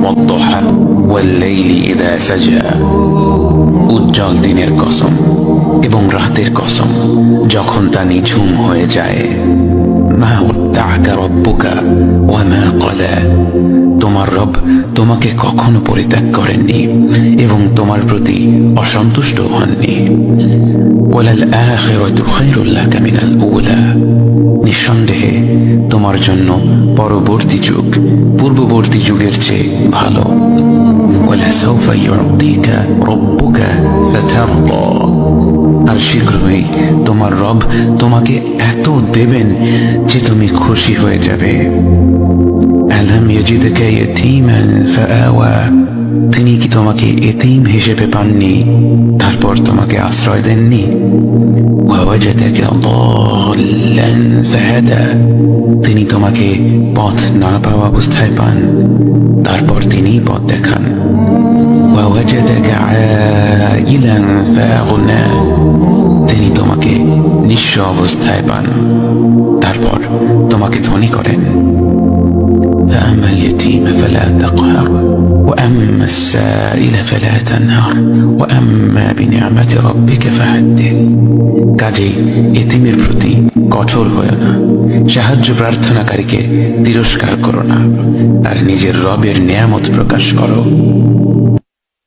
والضحى والليل إذا سجى উজ্জ্বল দিনের কসম এবং রাতের কসম যখন তা নিঝুম হয়ে যায়। মা ওয়াদ্দাআকা রাব্বুকা ওয়া মা ক্বালা, তোমার রব তোমাকে কখনো পরিত্যাগ করেননি এবং তোমার প্রতি অসন্তুষ্ট হননি। ওয়ালাল আখিরাতু খায়রুল লাকা মিনাল উলা, নিঃসন্দেহে তোমার জন্য পরবর্তী যুগ পূর্ববর্তী যুগের চেয়ে ভালো। ওয়ালাসাউফা ইউতিকা রাব্বুকা ফাতারদা, আর শীঘ্রই তোমার রব তোমাকে এত দেবেন যে তুমি খুশি হয়ে যাবে। আলাম ইয়াজিদকা ইয়াতীমান ফাআওয়া, তিনি কি তোমাকে এতিম হিসেবে পাননি তারপর তোমাকে আশ্রয় দেননি? ওয়াওয়াজাদাকা দাল্লান ফাহাদা, তিনি তোমাকে পথ না পাওয়া অবস্থায় পান তারপর তিনি পথ দেখান। ওয়াওয়াজাদাকা আইলান ফাআগনা, তিনি তোমাকে নিঃস্ব অবস্থায় পান তারপর তোমাকে ধনী করেন। فأما اليتيم فلا تقهر وأما السائل فلا تنهر وأما بنعمة ربك فحدث, কাজেই এতিমের প্রতি কঠোর হয়ো না, সাহায্য প্রার্থনাকারীকে তিরস্কার করো না, আর নিজের রবের নিয়ামত প্রকাশ করো।